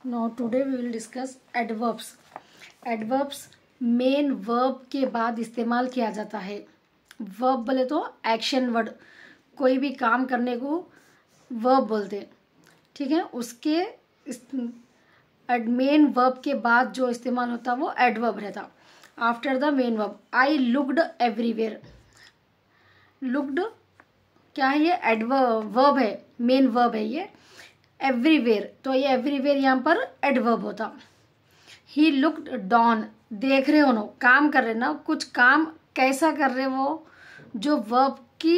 Now today we will discuss adverbs. Adverbs main verb के बाद इस्तेमाल किया जाता है. वर्ब बोले तो एक्शन वर्ड, कोई भी काम करने को वर्ब बोलते, ठीक है. उसके मेन वर्ब के बाद जो इस्तेमाल होता वो एडवर्ब रहता. After the main verb, I looked everywhere. Looked क्या है, ये वर्ब है, मेन वर्ब है ये. एवरीवेयर, तो ये एवरीवेयर यहाँ पर एडवर्ब होता. ही लुक्ड डॉन, देख रहे हो ना, काम कर रहे ना, कुछ काम कैसा कर रहे वो, जो वर्ब की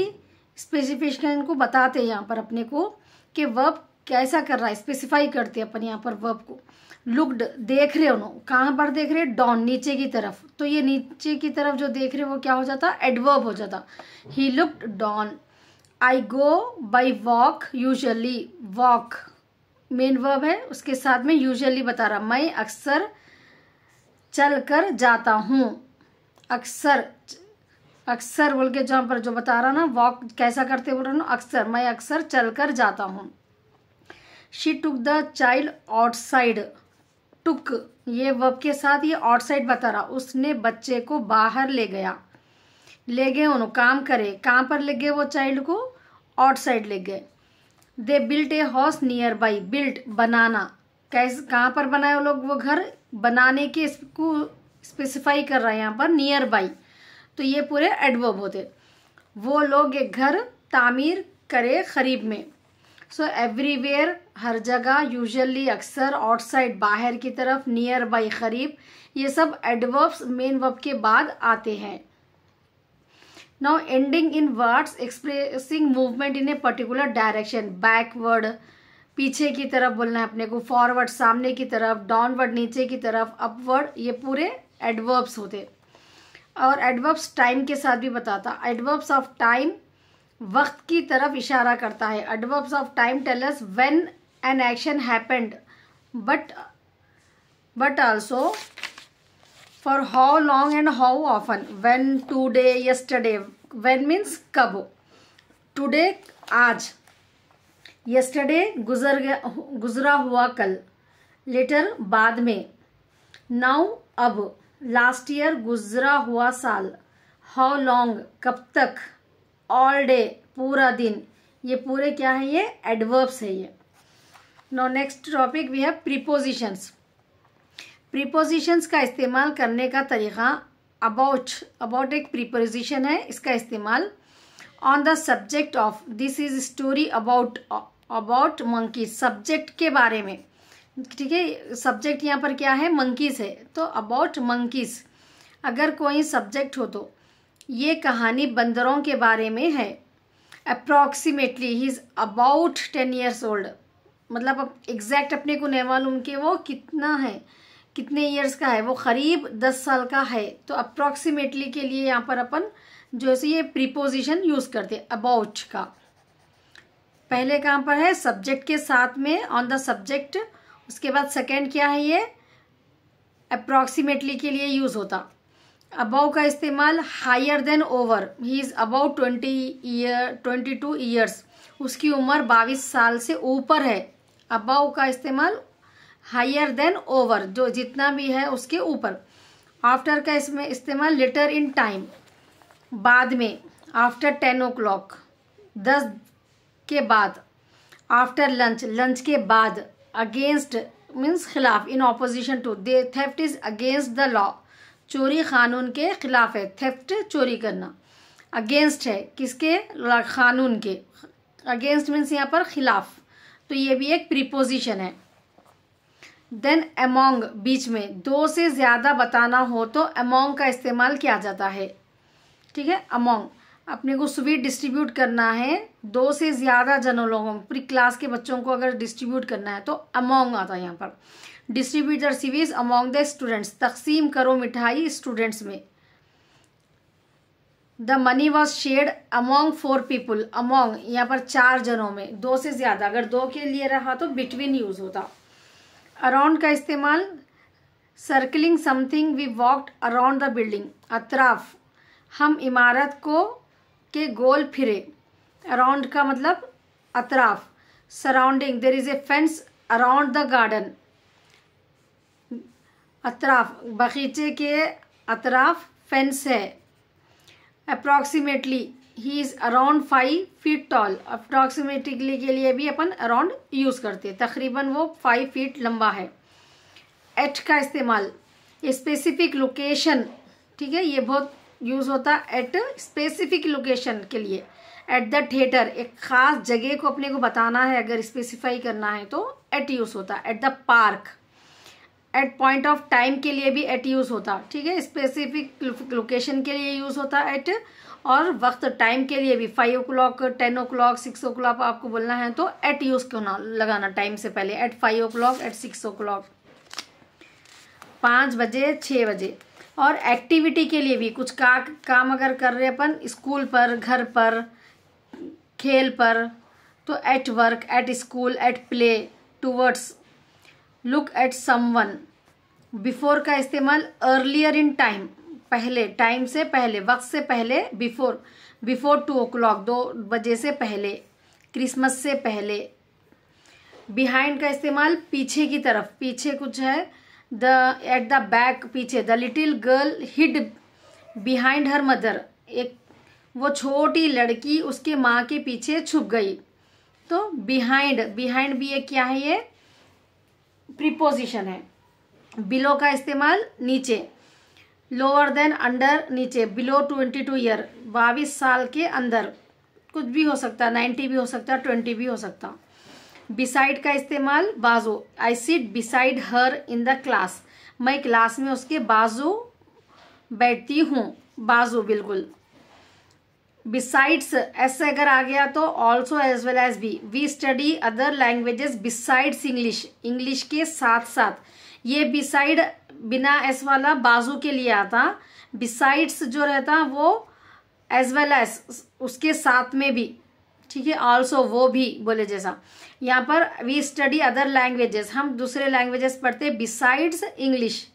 स्पेसिफिकेशन को बताते हैं यहाँ पर अपने को कि वर्ब कैसा कर रहा है, स्पेसिफाई करते हैं अपन यहाँ पर वर्ब को. लुक्ड, देख रहे हो ना, कहाँ पर देख रहे, डॉन, नीचे की तरफ. तो ये नीचे की तरफ जो देख रहे हो वो क्या हो जाता, एडवर्ब हो जाता. He looked down. I go by walk usually. Walk main verb है, उसके साथ में यूजुअली बता रहा, मैं अक्सर चल कर जाता हूँ. अक्सर, अक्सर बोल के जहाँ पर जो बता रहा ना, वॉक कैसा करते बोल रहा ना, अक्सर, मैं अक्सर चल कर जाता हूँ. She took the child outside. Took ये वर्ब के साथ ये आउटसाइड बता रहा, उसने बच्चे को बाहर ले गया. ले गए उन्होंने, काम करे, कहाँ पर ले गए वो चाइल्ड को, आउटसाइड ले गए. They built a house nearby. Built बनाना, कैसे कहाँ पर बनाए वो लोग, वो घर बनाने के इसको स्पेसिफाई कर रहा है यहाँ पर, नियर बाई. तो ये पूरे एडवर्ब होते. वो लोग एक घर तामीर करे करीब में. सो एवरीवेयर हर जगह, यूजुअली अक्सर, आउटसाइड बाहर की तरफ, नियर बाई करीब, ये सब एडवर्ब्स मेन वर्ब के बाद आते हैं. Now ending in words expressing movement in a particular direction. Backward पीछे की तरफ बोलना है अपने को, फॉरवर्ड सामने की तरफ, डाउनवर्ड नीचे की तरफ, अपवर्ड, ये पूरे एडवर्ब्स होते. और एडवर्ब्स टाइम के साथ भी बताता. एडवर्ब्स ऑफ टाइम वक्त की तरफ इशारा करता है. Adverbs of time tell us when an action happened, but also for how long and how often. When, today, yesterday. When means कब. Today आज. Yesterday गुजरा हुआ कल. Later बाद में. Now अब. Last year गुजरा हुआ साल. How long कब तक. All day पूरा दिन. ये पूरे क्या है, ये adverbs है ये. Now next topic we have prepositions. Prepositions का इस्तेमाल करने का तरीक़ा. अबाउट एक प्रीपोजिशन है, इसका इस्तेमाल on the subject of. This is story about monkeys. Subject के बारे में, ठीक है. सब्जेक्ट यहाँ पर क्या है, मंकीज है, तो अबाउट मंकीज. अगर कोई सब्जेक्ट हो तो ये कहानी बंदरों के बारे में है. Approximately he is about 10 years old. मतलब अब एग्जैक्ट अपने को नहीं मालूम कि वो कितना है, कितने ईयर्स का है, वो करीब 10 साल का है. तो अप्रॉक्सीमेटली के लिए यहाँ पर अपन जो है ये प्रीपोजिशन यूज करते हैं अबाउट का. पहले कहाँ पर है, सब्जेक्ट के साथ में, ऑन द सब्जेक्ट. उसके बाद सेकंड क्या है, ये अप्रॉक्सीमेटली के लिए यूज होता. अबाउ का इस्तेमाल higher than over. He is about 22 years. उसकी उम्र 22 साल से ऊपर है. अबाउ का इस्तेमाल हायर देन ओवर, जो जितना भी है उसके ऊपर. आफ्टर का इसमें इस्तेमाल लेटर इन टाइम, बाद में. आफ्टर 10 o'clock 10 के बाद. आफ्टर लंच, लंच के बाद. अगेंस्ट मीन्स खिलाफ, in opposition to. The theft is against the law. चोरी कानून के खिलाफ है. थेफ्ट चोरी करना, अगेंस्ट है किसके, कानून के. अगेंस्ट मीन्स यहाँ पर खिलाफ. तो ये भी एक प्रीपोजिशन है. देन अमोंग, बीच में. दो से ज़्यादा बताना हो तो अमोंग का इस्तेमाल किया जाता है, ठीक है. अमोंग, अपने को स्वीट डिस्ट्रीब्यूट करना है 2 से ज़्यादा जनों लोगों, पूरी क्लास के बच्चों को अगर डिस्ट्रीब्यूट करना है तो अमोंग आता है यहाँ पर. Distribute the sweets among the students. तकसीम करो मिठाई स्टूडेंट्स में. The money was shared among 4 people. Among यहाँ पर 4 जनों में, 2 से ज़्यादा. अगर 2 के लिए रहा तो बिटवीन यूज होता. अराउंड का इस्तेमाल circling something. We walked around the building. अतराफ, हम इमारत को के गोल फिरे. अराउंड का मतलब अतराफ. Surrounding, there is a fence around the garden. अतराफ, बगीचे के अतराफ फेंस है। Approximately, he is around 5 feet tall. Approximately के लिए भी अपन अराउंड यूज़ करते हैं, तकरीबन वो 5 फीट लंबा है। एट का इस्तेमाल स्पेसिफिक लोकेशन, ठीक है, ये बहुत यूज़ होता है एट स्पेसिफिक लोकेशन के लिए। एट द थिएटर, एक ख़ास जगह को अपने को बताना है, अगर स्पेसिफाई करना है तो एट यूज़ होता है। At the park, at point of time के लिए भी एट यूज़ होता, ठीक है, स्पेसिफिक लोकेशन के लिए यूज़ होता एट, और वक्त टाइम के लिए भी 5 o'clock 10 o'clock 6 o'clock आपको बोलना है तो एट यूज़ क्यों ना लगाना टाइम से पहले, एट 5 o'clock एट 6 o'clock, 5 बजे 6 बजे। और एक्टिविटी के लिए भी कुछ काम अगर कर रहे अपन स्कूल पर, घर पर, खेल पर, तो at work, at school, at play, towards, look at someone. Before का इस्तेमाल अर्लियर इन टाइम, पहले, टाइम से पहले, वक्त से पहले, बिफोर, बिफोर 2 o'clock 2 बजे से पहले, क्रिसमस से पहले। बिहाइंड का इस्तेमाल पीछे की तरफ, पीछे कुछ है, एट द बैक, पीछे। The little girl hid behind her mother, एक वो छोटी लड़की उसके माँ के पीछे छुप गई। तो बिहाइंड, बिहाइंड भी एक क्या है, ये प्रीपोजिशन है। बिलो का इस्तेमाल नीचे, लोअर देन, अंडर, नीचे। बिलो 22 ईयर, 22 साल के अंदर, कुछ भी हो सकता है, 90 भी हो सकता है, 20 भी हो सकता। बिसाइड का इस्तेमाल बाजू, I sit beside her in the class, मैं क्लास में उसके बाजू बैठती हूँ, बाजू बिल्कुल। बिसाइड्स, ऐसे अगर आ गया तो ऑल्सो एज वेल एज भी। We study other languages besides English, English के साथ साथ। ये बिसाइड बिना एस वाला बाजू के लिए आता, बिसाइड्स जो रहता वो एज वेल एज, उसके साथ में भी, ठीक है, ऑल्सो वो भी बोले जैसा। यहाँ पर वी स्टडी अदर लैंग्वेजेस, हम दूसरे लैंग्वेजेस पढ़ते बिसाइड्स इंग्लिश,